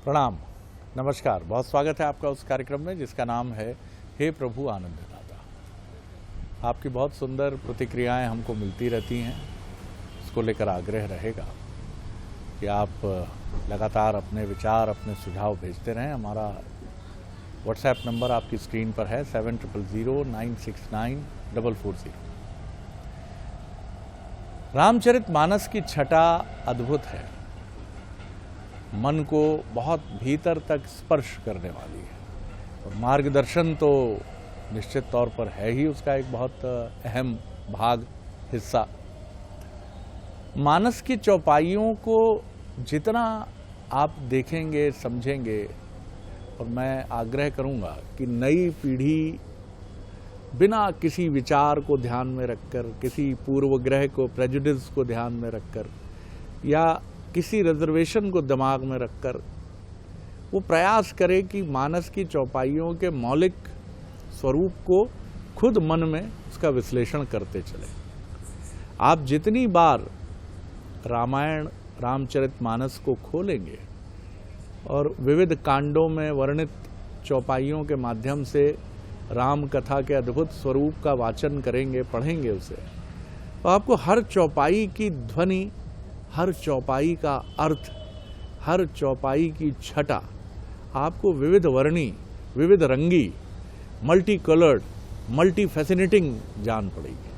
प्रणाम, नमस्कार। बहुत स्वागत है आपका उस कार्यक्रम में जिसका नाम है हे प्रभु आनंद दाता। आपकी बहुत सुंदर प्रतिक्रियाएं हमको मिलती रहती हैं। इसको लेकर आग्रह रहेगा कि आप लगातार अपने विचार, अपने सुझाव भेजते रहें। हमारा व्हाट्सएप नंबर आपकी स्क्रीन पर है 7009694440। रामचरितमानस की छटा अद्भुत है, मन को बहुत भीतर तक स्पर्श करने वाली है और मार्गदर्शन तो निश्चित तौर पर है ही उसका एक बहुत अहम भाग, हिस्सा। मानस की चौपाइयों को जितना आप देखेंगे, समझेंगे, और मैं आग्रह करूंगा कि नई पीढ़ी बिना किसी विचार को ध्यान में रखकर, किसी पूर्वग्रह को, प्रेजुडिस को ध्यान में रखकर या किसी रिजर्वेशन को दिमाग में रखकर वो प्रयास करे कि मानस की चौपाइयों के मौलिक स्वरूप को खुद मन में उसका विश्लेषण करते चले। आप जितनी बार रामायण, रामचरितमानस को खोलेंगे और विविध कांडों में वर्णित चौपाइयों के माध्यम से राम कथा के अद्भुत स्वरूप का वाचन करेंगे, पढ़ेंगे उसे, तो आपको हर चौपाई की ध्वनि, हर चौपाई का अर्थ, हर चौपाई की छटा आपको विविध वर्णी, विविध रंगी, मल्टी कलर्ड, मल्टी फैसिनेटिंग जान पड़ेगी।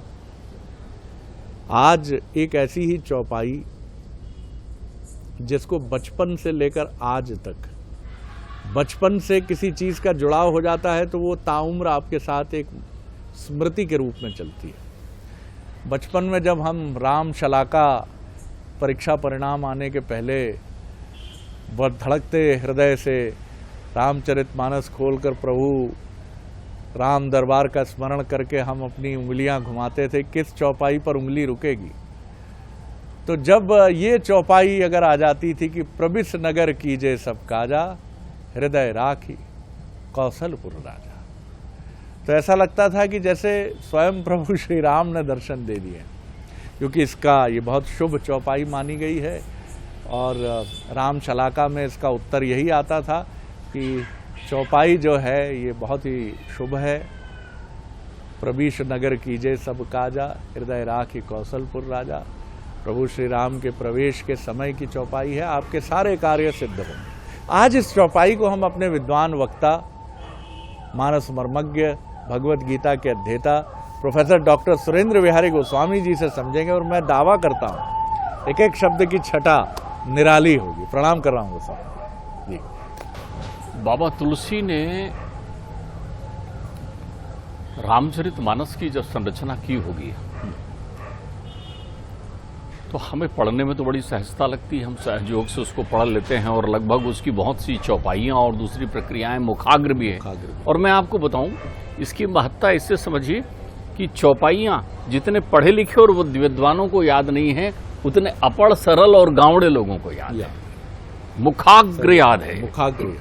आज एक ऐसी ही चौपाई जिसको बचपन से लेकर आज तक, बचपन से किसी चीज का जुड़ाव हो जाता है तो वो ताउम्र आपके साथ एक स्मृति के रूप में चलती है। बचपन में जब हम राम शलाका परीक्षा परिणाम आने के पहले बहुत धड़कते हृदय से रामचरितमानस खोलकर प्रभु राम दरबार का स्मरण करके हम अपनी उंगलियां घुमाते थे, किस चौपाई पर उंगली रुकेगी। तो जब ये चौपाई अगर आ जाती थी कि प्रबिस नगर कीजे सब काजा, हृदय राखी कौशलपुर राजा, तो ऐसा लगता था कि जैसे स्वयं प्रभु श्री राम ने दर्शन दे दिए, क्योंकि इसका ये बहुत शुभ चौपाई मानी गई है। और राम शलाका में इसका उत्तर यही आता था कि चौपाई जो है ये बहुत ही शुभ है। प्रबिश नगर कीजे सब काजा, हृदय राखी कौशलपुर राजा। प्रभु श्री राम के प्रवेश के समय की चौपाई है, आपके सारे कार्य सिद्ध होंगे। आज इस चौपाई को हम अपने विद्वान वक्ता, मानस मर्मज्ञ, भगवत गीता के अध्येता प्रोफेसर डॉक्टर सुरेंद्र बिहारी गोस्वामी जी से समझेंगे और मैं दावा करता हूं एक एक शब्द की छटा निराली होगी। प्रणाम कर रहा हूं गोस्वामी जी। बाबा तुलसी ने रामचरितमानस की जब संरचना की होगी तो हमें पढ़ने में तो बड़ी सहजता लगती है, हम सहयोग से उसको पढ़ लेते हैं और लगभग उसकी बहुत सी चौपाइयां और दूसरी प्रक्रियाएं मुखाग्र भी है। और मैं आपको बताऊं इसकी महत्ता इससे समझिए कि चौपाइयां जितने पढ़े लिखे और विद्वानों को याद नहीं है, उतने अपढ़, सरल और गांवड़े लोगों को याद है। मुखाग्र याद है, मुखाग्र।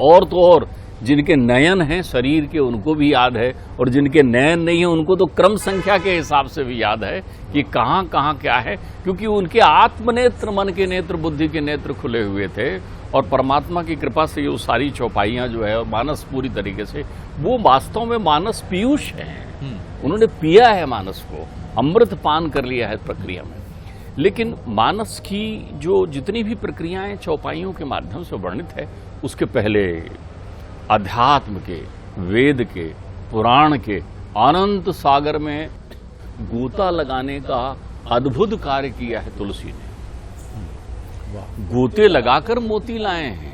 और तो और जिनके नयन हैं शरीर के, उनको भी याद है, और जिनके नयन नहीं है उनको तो क्रम संख्या के हिसाब से भी याद है कि कहाँ कहाँ क्या है, क्योंकि उनके आत्मनेत्र, मन के नेत्र, बुद्धि के नेत्र खुले हुए थे। और परमात्मा की कृपा से ये सारी चौपाइयां जो है और मानस पूरी तरीके से, वो वास्तव में मानस पीयूष है। उन्होंने पिया है मानस को, अमृत पान कर लिया है प्रक्रिया में। लेकिन मानस की जो जितनी भी प्रक्रियाएं चौपाइयों के माध्यम से वर्णित है, उसके पहले अध्यात्म के, वेद के, पुराण के अनंत सागर में गोता लगाने का अद्भुत कार्य किया है तुलसी ने। गोते लगाकर मोती लाए हैं।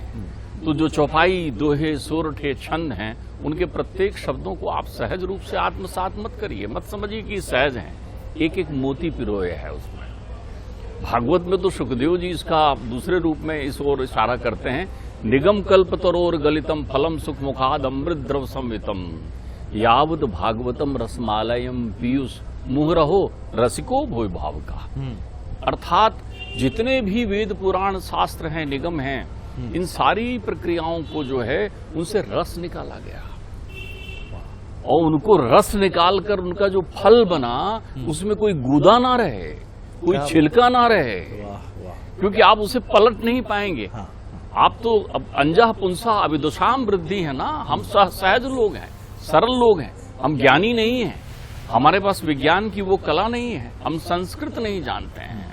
तो जो चौपाई, दोहे, सोरठे, छंद हैं, उनके प्रत्येक शब्दों को आप सहज रूप से आत्मसात मत करिए, मत समझिए कि सहज हैं। एक एक मोती पिरोए है उसमें। भागवत में तो सुखदेव जी इसका दूसरे रूप में इस ओर इशारा करते हैं, निगम कल्पतरोर गलितम फलम सुख मुखाद अमृत द्रव संवितम यावद भागवतम रसमालयम पीयूष मुहरहो रसिको भोय भाव का। अर्थात जितने भी वेद, पुराण, शास्त्र हैं, निगम हैं, इन सारी प्रक्रियाओं को जो है उनसे रस निकाला गया और उनको रस निकालकर उनका जो फल बना उसमें कोई गूदा ना रहे, कोई छिलका ना रहे, क्योंकि आप उसे पलट नहीं पाएंगे। आप तो अब अंजह पुंसा अविदुषाम वृद्धि है ना, हम सहज लोग हैं, सरल लोग हैं, हम ज्ञानी नहीं हैं, हमारे पास विज्ञान की वो कला नहीं है, हम संस्कृत नहीं जानते हैं,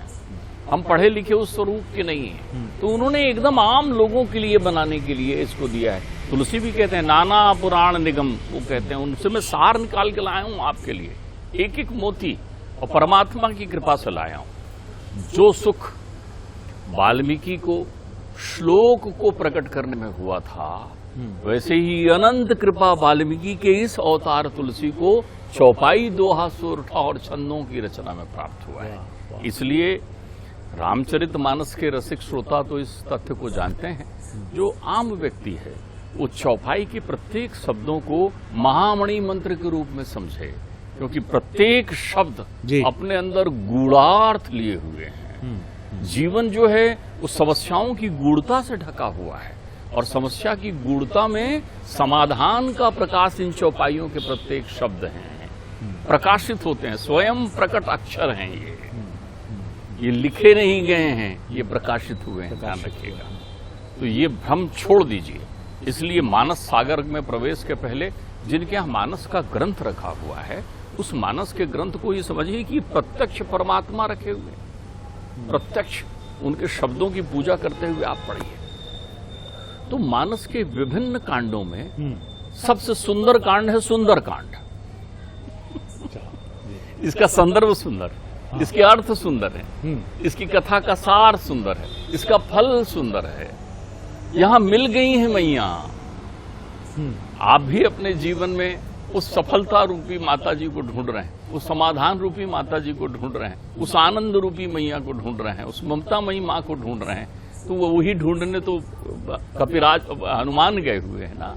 हम पढ़े लिखे उस स्वरूप के नहीं हैं। तो उन्होंने एकदम आम लोगों के लिए बनाने के लिए इसको दिया है। तुलसी भी कहते हैं नाना पुराण निगम, वो कहते हैं, उनसे मैं सार निकाल के लाया हूं आपके लिए, एक एक मोती, और परमात्मा की कृपा से लाया हूं। जो सुख वाल्मीकि को श्लोक को प्रकट करने में हुआ था, वैसे ही अनंत कृपा वाल्मीकि के इस अवतार तुलसी को चौपाई, दोहा, सोरठा और छंदों की रचना में प्राप्त हुआ है। इसलिए रामचरितमानस के रसिक श्रोता तो इस तथ्य को जानते हैं, जो आम व्यक्ति है वो चौपाई के प्रत्येक शब्दों को महामणि मंत्र के रूप में समझे, क्योंकि प्रत्येक शब्द अपने अंदर गूढ़ार्थ लिए हुए हैं। जीवन जो है वो समस्याओं की गूढ़ता से ढका हुआ है, और समस्या की गूढ़ता में समाधान का प्रकाश इन चौपाइयों के प्रत्येक शब्द हैं, प्रकाशित होते हैं, स्वयं प्रकट अक्षर हैं। ये लिखे नहीं गए हैं, ये प्रकाशित हुए हैं, ध्यान रखिएगा। तो ये भ्रम छोड़ दीजिए। इसलिए मानस सागर में प्रवेश के पहले जिनके यहाँ मानस का ग्रंथ रखा हुआ है, उस मानस के ग्रंथ को ये समझिए कि प्रत्यक्ष परमात्मा रखे हुए, प्रत्यक्ष उनके शब्दों की पूजा करते हुए आप पढ़िए। तो मानस के विभिन्न कांडों में सबसे सुंदर कांड है सुंदर कांड। इसका संदर्भ सुंदर, इसके अर्थ सुंदर है, इसकी कथा का सार सुंदर है, इसका फल सुंदर है। यहां मिल गई हैं मैया। आप भी अपने जीवन में उस सफलता रूपी माता जी को ढूंढ रहे हैं, उस समाधान रूपी माता जी को ढूंढ रहे हैं, उस आनंद रूपी मैया को ढूंढ रहे हैं, उस ममतामयी माँ को ढूंढ रहे हैं। तो वही ढूंढने तो कपिराज हनुमान गए हुए हैं ना,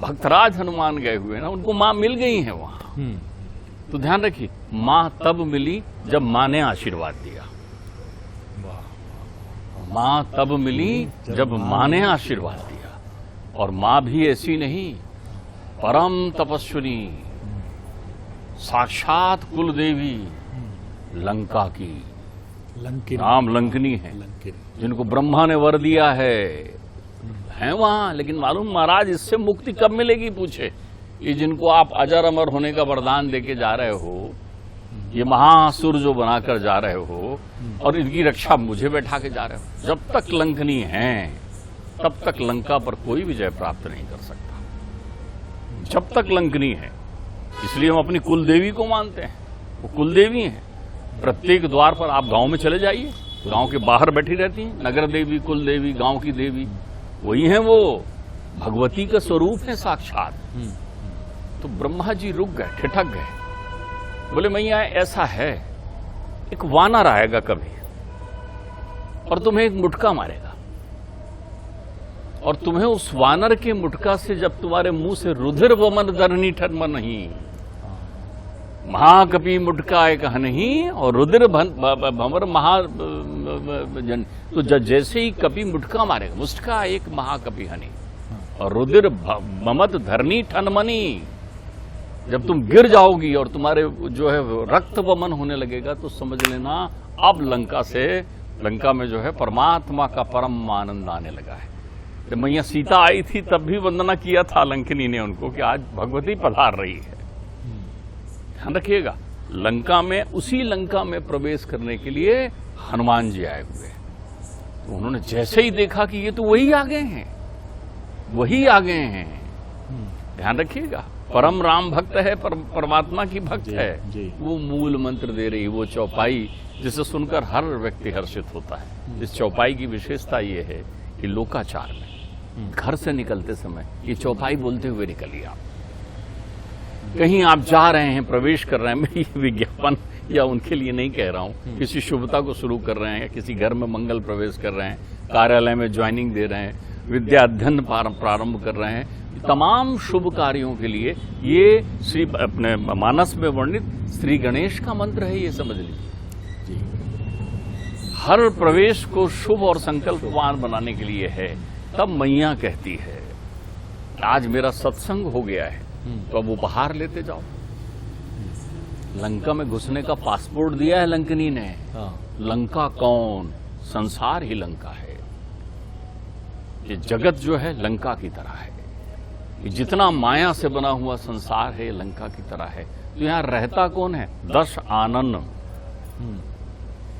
भक्तराज हनुमान गए हुए हैं ना, उनको माँ मिल गई है वहां। तो ध्यान रखिए, माँ तब मिली जब माँ ने आशीर्वाद दिया। माँ तब मिली जब माँ ने आशीर्वाद दिया। और माँ भी ऐसी नहीं, परम तपस्विनी, साक्षात कुल देवी, लंका की नाम लंकनी है, जिनको ब्रह्मा ने वर दिया है वहां। लेकिन मालूम महाराज, इससे मुक्ति कब मिलेगी पूछे? ये जिनको आप अजर अमर होने का वरदान देके जा रहे हो, ये महासुर जो बनाकर जा रहे हो, और इनकी रक्षा मुझे बैठा के जा रहे हो, जब तक लंकनी हैं तब तक लंका पर कोई विजय प्राप्त नहीं कर सकता, जब तक लंकनी है। इसलिए हम अपनी कुल देवी को मानते हैं, वो कुल देवी हैं। प्रत्येक द्वार पर आप गांव में चले जाइए, गांव के बाहर बैठी रहती हैं नगर देवी, कुल देवी, गांव की देवी, वही हैं वो, भगवती का स्वरूप है साक्षात। तो ब्रह्मा जी रुक गए, ठिठक गए, बोले मैया ऐसा है, एक वानर आएगा कभी और तुम्हें एक मुटका मारेगा, और तुम्हें उस वानर के मुटका से जब तुम्हारे मुंह से रुधिर वमन धरनी ठर्म नहीं, महाकपि मुटका एक नहीं और रुधिर भंवर महा जन, तो जैसे ही कपि मुटका मारेगा, मुस्टका एक महाकपि हनी और रुधिर ममत धरनी ठनमनी, जब तुम गिर जाओगी और तुम्हारे जो है रक्त वमन होने लगेगा, तो समझ लेना अब लंका में जो है परमात्मा का परम आनंद आने लगा है। जब मैया सीता आई थी तब भी वंदना किया था लंकिनी ने उनको कि आज भगवती पधार रही है। ध्यान रखिएगा, लंका में, उसी लंका में प्रवेश करने के लिए हनुमान जी आए हुए, तो उन्होंने जैसे ही देखा कि ये तो वही आ गए हैं, वही आ गए हैं। ध्यान रखिएगा, परम राम भक्त है, परमात्मा की भक्त है, वो मूल मंत्र दे रही, वो चौपाई जिसे सुनकर हर व्यक्ति हर्षित होता है। इस चौपाई की विशेषता ये है कि लोकाचार में घर से निकलते समय ये चौपाई बोलते हुए निकलिए। आप कहीं आप जा रहे हैं, प्रवेश कर रहे हैं, मैं ये विज्ञापन या उनके लिए नहीं कह रहा हूं, किसी शुभता को शुरू कर रहे हैं, किसी घर में मंगल प्रवेश कर रहे हैं, कार्यालय में ज्वाइनिंग दे रहे हैं, विद्या अध्ययन प्रारंभ कर रहे हैं, तमाम शुभ कार्यों के लिए ये श्री अपने मानस में वर्णित श्री गणेश का मंत्र है, ये समझ लीजिए। हर प्रवेश को शुभ और संकल्पवान बनाने के लिए है। तब मैया कहती है आज मेरा सत्संग हो गया है, तो अब उपहार लेते जाओ। लंका में घुसने का पासपोर्ट दिया है लंकनी ने। लंका कौन? संसार ही लंका है। ये जगत जो है लंका की तरह है, ये जितना माया से बना हुआ संसार है ये लंका की तरह है। तो यहाँ रहता कौन है? 10 आनन।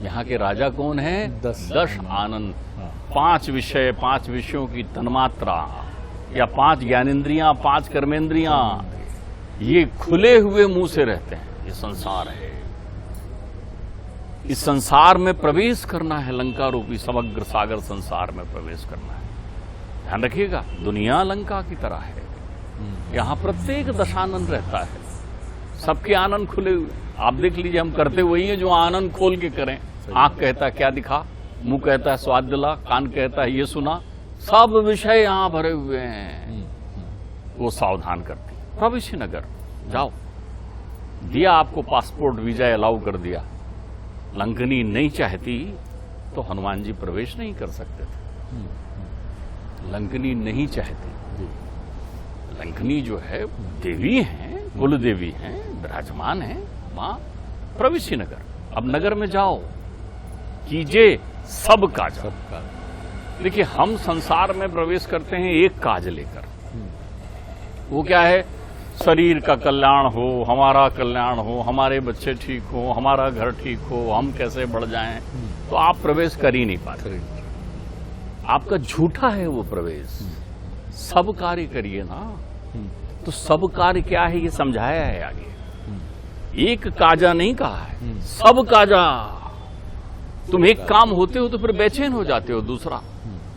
यहाँ के राजा कौन है? 10 आनन। 5 विषय, 5 विषयों की तन्मात्रा, या 5 ज्ञानेन्द्रियां, 5 कर्मेंद्रियां, ये खुले हुए मुंह से रहते हैं। ये संसार है, इस संसार में प्रवेश करना है, लंका रूपी समग्र सागर संसार में प्रवेश करना है। ध्यान रखिएगा, दुनिया लंका की तरह है। यहाँ प्रत्येक दशानन रहता है, सबके आनंद खुले हुए। आप देख लीजिए, हम करते वही है जो आनंद खोल के करें। आंख कहता है क्या दिखा, मुंह कहता है स्वाद दिला, कान कहता है ये सुना, सब विषय यहाँ भरे हुए हैं। वो सावधान करती। प्रवेश नगर जाओ, दिया आपको पासपोर्ट वीजा अलाउ कर दिया। लंकनी नहीं चाहती तो हनुमान जी प्रवेश नहीं कर सकते थे। लंकनी नहीं चाहती। लंकनी जो है देवी हैं, कुल देवी हैं, विराजमान हैं मां। प्रवेश नगर, अब नगर में जाओ, कीजिए सब काज। देखिए, हम संसार में प्रवेश करते हैं एक काज लेकर। वो क्या है? शरीर का कल्याण हो, हमारा कल्याण हो, हमारे बच्चे ठीक हो, हमारा घर ठीक हो, हम कैसे बढ़ जाएं। तो आप प्रवेश कर ही नहीं पाते। आपका झूठा है वो प्रवेश। सब कार्य करिए ना। तो सब कार्य क्या है ये समझाया है आगे। एक काजा नहीं कहा है, सब काजा। तुम एक काम होते हो तो फिर बेचैन हो जाते हो। दूसरा,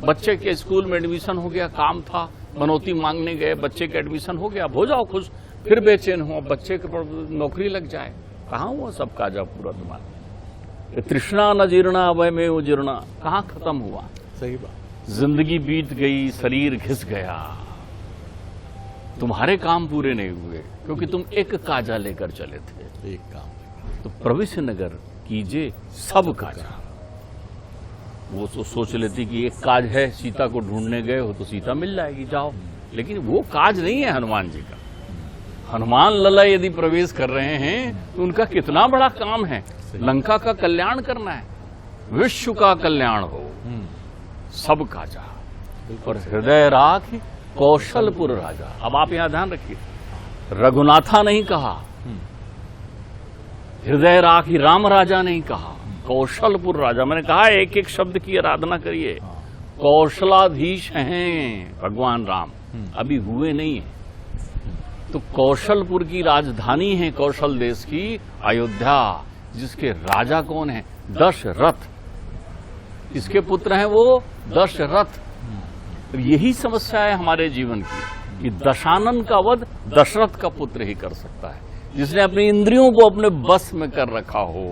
बच्चे के स्कूल में एडमिशन हो गया, काम था, मनौती मांगने गए, बच्चे का एडमिशन हो गया, हो जाओ खुश, फिर बेचैन हो, बच्चे के नौकरी लग जाए। कहाँ हुआ सब काजा पूरा तुम्हारा? तृष्णा न जीर्णा वह में वो जीर्णा, कहाँ खत्म हुआ? सही बात। जिंदगी बीत गई, शरीर घिस गया, तुम्हारे काम पूरे नहीं हुए क्योंकि तुम एक काजा लेकर चले थे। एक काम। तो प्रवेश नगर कीजिए सब काजा। वो तो सोच लेती कि एक काज है, सीता को ढूंढने गए हो तो सीता मिल जाएगी, जाओ। लेकिन वो काज नहीं है हनुमान जी का। हनुमान लला यदि प्रवेश कर रहे हैं तो उनका कितना बड़ा काम है। लंका का कल्याण करना है, विश्व का कल्याण हो, सब काजा। और हृदय राख कौशलपुर राजा। अब आप यहां ध्यान रखिए, रघुनाथा नहीं कहा, हृदय राखी राम राजा नहीं कहा, कौशलपुर राजा। मैंने कहा एक एक शब्द की आराधना करिए। कौशलाधीश हैं भगवान राम, अभी हुए नहीं है। तो कौशलपुर की राजधानी है कौशल देश की अयोध्या, जिसके राजा कौन है? दशरथ। इसके पुत्र हैं वो दशरथ। यही समस्या है हमारे जीवन की कि दशानन का वध दशरथ का पुत्र ही कर सकता है, जिसने अपनी इंद्रियों को अपने बस में कर रखा हो।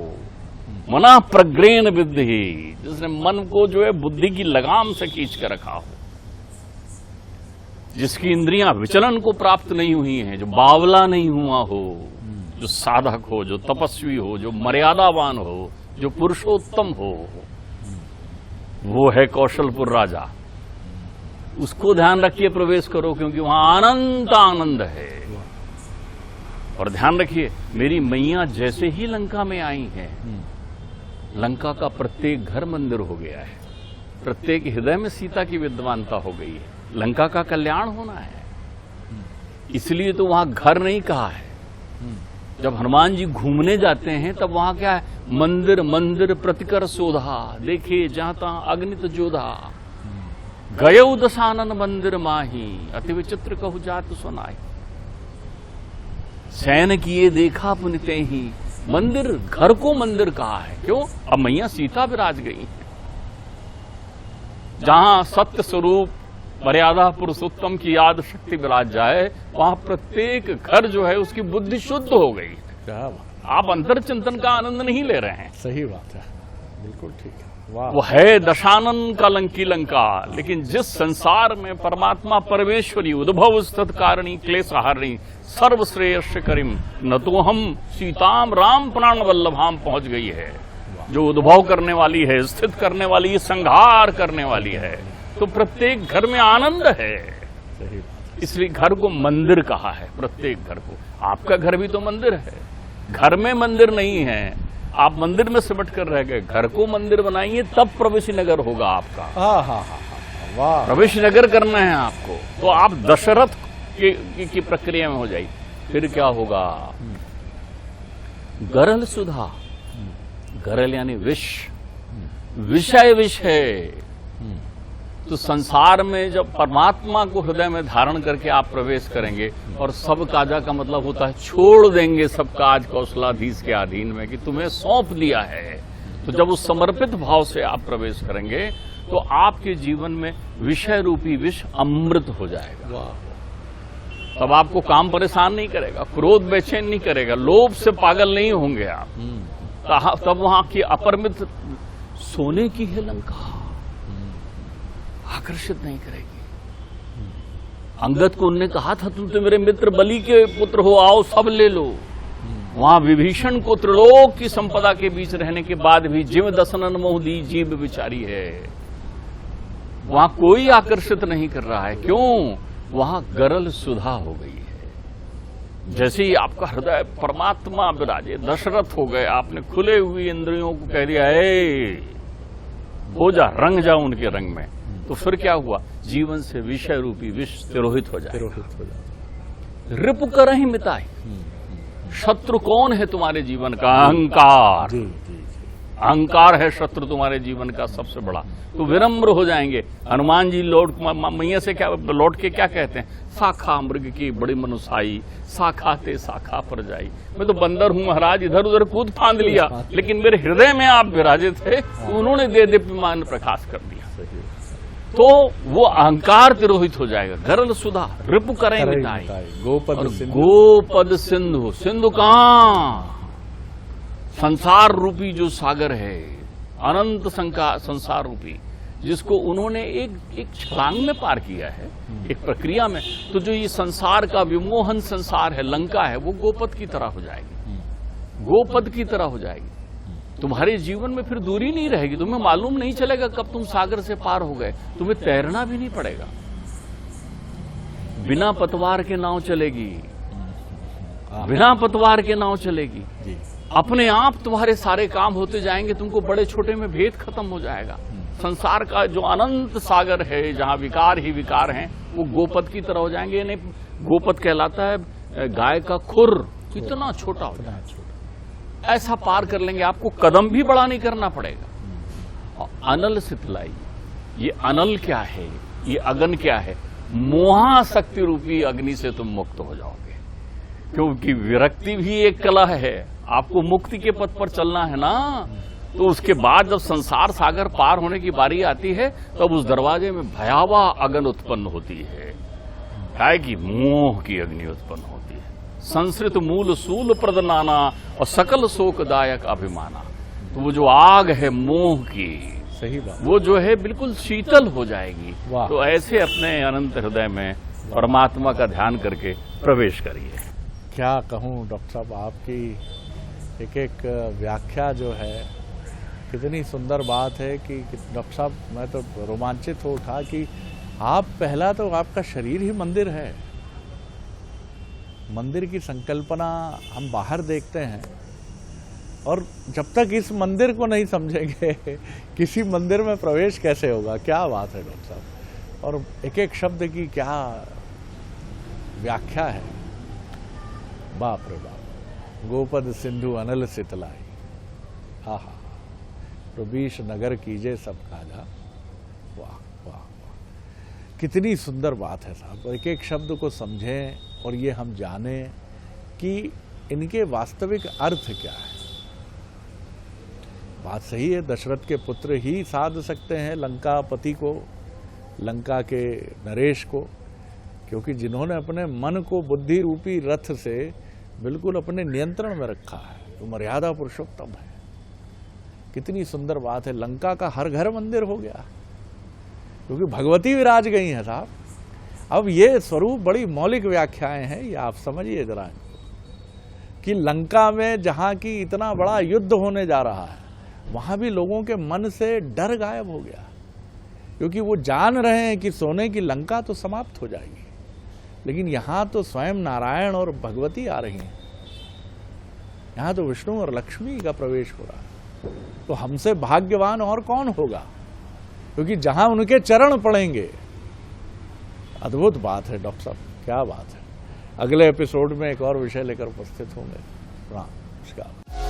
मना प्रग्रेन विद्धि, जिसने मन को जो है बुद्धि की लगाम से खींच कर रखा हो, जिसकी इंद्रियां विचलन को प्राप्त नहीं हुई हैं, जो बावला नहीं हुआ हो, जो साधक हो, जो तपस्वी हो, जो मर्यादावान हो, जो पुरुषोत्तम हो, वो है कौशलपुर राजा। उसको ध्यान रखिए, प्रवेश करो, क्योंकि वहां अनंत आनंद है। और ध्यान रखिए, मेरी मैया जैसे ही लंका में आई हैं, लंका का प्रत्येक घर मंदिर हो गया है, प्रत्येक हृदय में सीता की विद्यमानता हो गई है। लंका का कल्याण होना है, इसलिए तो वहां घर नहीं कहा है। जब हनुमान जी घूमने जाते हैं तब वहां क्या है? मंदिर मंदिर प्रतिकर शोधा, देखिए जहां तहां अग्नित जोधा, गयो दशानन मंदिर माही, अति विचित्र कहु जात सुनाई। सैन किए देखा पुनिते ही, मंदिर, घर को मंदिर कहा है। क्यों? अब मैया सीता विराज गई है। जहां सत्य स्वरूप मर्यादा पुरुषोत्तम की याद शक्ति विराज जाए, वहां प्रत्येक घर जो है उसकी बुद्धि शुद्ध हो गई। क्या बात। आप अंतर चिंतन का आनंद नहीं ले रहे हैं। सही बात है, बिल्कुल ठीक है। वाह। वो है दशानन का लंकी लंका। लेकिन जिस संसार में परमात्मा परमेश्वरी उद्भव स्थित कारिणी क्लेशहारिणी सर्वश्रेयस करीम न तो हम सीताम राम प्राण वल्लभाम पहुंच गई है, जो उद्भव करने वाली है, स्थित करने वाली है, संहार करने वाली है, तो प्रत्येक घर में आनंद है। सही बात। इसलिए घर को मंदिर कहा है, प्रत्येक घर को। आपका घर भी तो मंदिर है, घर में मंदिर नहीं है, आप मंदिर में सिमट कर रह गए। घर को मंदिर बनाइए, तब प्रवेश नगर होगा आपका। हाँ हाँ हाँ, वाह। प्रवेश नगर करना है आपको, तो आप दशरथ की प्रक्रिया में हो जाइए। फिर क्या होगा? गरल सुधा, गरल यानी विष, विषय विष है। तो संसार में जब परमात्मा को हृदय में धारण करके आप प्रवेश करेंगे, और सब काजा का मतलब होता है छोड़ देंगे सब काज कौशलाधीश के अधीन में, कि तुम्हें सौंप दिया है। तो जब उस समर्पित भाव से आप प्रवेश करेंगे तो आपके जीवन में विषय रूपी विष अमृत हो जाएगा। तब आपको काम परेशान नहीं करेगा, क्रोध बेचैन नहीं करेगा, लोभ से पागल नहीं होंगे आप। तब वहां की अपरिमित सोने की है लंका, आकर्षित नहीं करेगी। अंगद को उनने कहा था तुम तो मेरे मित्र बलि के पुत्र हो, आओ सब ले लो। वहां विभीषण को त्रिलोक की संपदा के बीच रहने के बाद भी जिव दसनन मोह दी जीव विचारी है। वहां कोई आकर्षित नहीं कर रहा है। क्यों? वहां गरल सुधा हो गई है। जैसे ही आपका हृदय परमात्मा विराजे, दशरथ हो गए, आपने खुले हुई इंद्रियों को कह दिया है हो जा, रंग जाओ उनके रंग में, तो फिर क्या हुआ? जीवन से विषय रूपी विष तिरोहित हो जाए। रिपु करहि मिताई। शत्रु कौन है तुम्हारे जीवन का? अहंकार। अहंकार है शत्रु तुम्हारे जीवन का सबसे बड़ा। तो विनम्र हो जाएंगे। हनुमान जी मैया से क्या लौट के क्या कहते हैं? शाखा मृग की बड़ी मनुसाई, शाखा ते शाखा पर जाई। मैं तो बंदर हूं महाराज, इधर उधर कूद फांद लिया, लेकिन मेरे हृदय में आप विराजित थे, उन्होंने दे दीप्यमान प्रकाश कर दिया। तो वो अहंकार तिरोहित हो जाएगा। गरल सुधा रिपु करें मिटाई। गोपद सिंधु, सिंधु कहां? संसार रूपी जो सागर है, अनंत संसार रूपी, जिसको उन्होंने एक छलांग में पार किया है, एक प्रक्रिया में। तो जो ये संसार का विमोहन संसार है, लंका है, वो गोपद की तरह हो जाएगी, गोपद की तरह हो जाएगी। तुम्हारे जीवन में फिर दूरी नहीं रहेगी, तुम्हें मालूम नहीं चलेगा कब तुम सागर से पार हो गए। तुम्हें तैरना भी नहीं पड़ेगा, बिना पतवार के नाव चलेगी, बिना पतवार के नाव चलेगी। अपने आप तुम्हारे सारे काम होते जाएंगे, तुमको बड़े छोटे में भेद खत्म हो जाएगा। संसार का जो अनंत सागर है, जहां विकार ही विकार हैं, वो गोपद की तरह हो जाएंगे। यानी गोपद कहलाता है गाय का खुर, इतना छोटा हो जाएगा। ऐसा पार कर लेंगे, आपको कदम भी बड़ा नहीं करना पड़ेगा। और अनल सितलाई, ये अनल क्या है? ये अग्नि क्या है? मोहाशक्ति रूपी अग्नि से तुम मुक्त हो जाओगे। क्योंकि विरक्ति भी एक कला है। आपको मुक्ति के पथ पर चलना है ना, तो उसके बाद जब संसार सागर पार होने की बारी आती है, तब उस दरवाजे में भयावह अग्नि उत्पन्न होती है। काय की मोह की अग्नि उत्पन्न होती है। संस्कृत मूल सूल प्रदनाना और सकल शोकदायक अभिमाना। तो वो जो आग है मोह की, सही बात, वो जो है बिल्कुल शीतल हो जाएगी। तो ऐसे अपने अनंत हृदय में परमात्मा का ध्यान करके प्रवेश करिए। क्या कहूँ डॉक्टर साहब, आपकी एक एक व्याख्या जो है, कितनी सुंदर बात है कि डॉक्टर साहब मैं तो रोमांचित हो उठा कि आप पहला तो आपका शरीर ही मंदिर है। मंदिर की संकल्पना हम बाहर देखते हैं, और जब तक इस मंदिर को नहीं समझेंगे किसी मंदिर में प्रवेश कैसे होगा। क्या बात है डॉक्टर साहब, और एक एक शब्द की क्या व्याख्या है। बाप रे बाप। गोपद सिंधु अनल सितलाई, हा हा, प्रवेश नगर कीजे सब काजा। वाह वाह वाह, कितनी सुंदर बात है साहब। एक एक शब्द को समझें और ये हम जाने कि इनके वास्तविक अर्थ क्या है। बात सही है, दशरथ के पुत्र ही साध सकते हैं लंकापति को, लंका के नरेश को, क्योंकि जिन्होंने अपने मन को बुद्धि रूपी रथ से बिल्कुल अपने नियंत्रण में रखा है, तो मर्यादा पुरुषोत्तम है। कितनी सुंदर बात है। लंका का हर घर मंदिर हो गया, क्योंकि भगवती विराज गई हैं साहब। अब ये स्वरूप बड़ी मौलिक व्याख्याएं हैं, ये आप समझिए जरा कि लंका में जहां की इतना बड़ा युद्ध होने जा रहा है, वहां भी लोगों के मन से डर गायब हो गया, क्योंकि वो जान रहे हैं कि सोने की लंका तो समाप्त हो जाएगी, लेकिन यहां तो स्वयं नारायण और भगवती आ रही हैं। यहां तो विष्णु और लक्ष्मी का प्रवेश हो रहा है। तो हमसे भाग्यवान और कौन होगा क्योंकि जहां उनके चरण पड़ेंगे, अद्भुत बात है डॉक्टर साहब, क्या बात है। अगले एपिसोड में एक और विषय लेकर उपस्थित होंगे। प्रणाम, नमस्कार।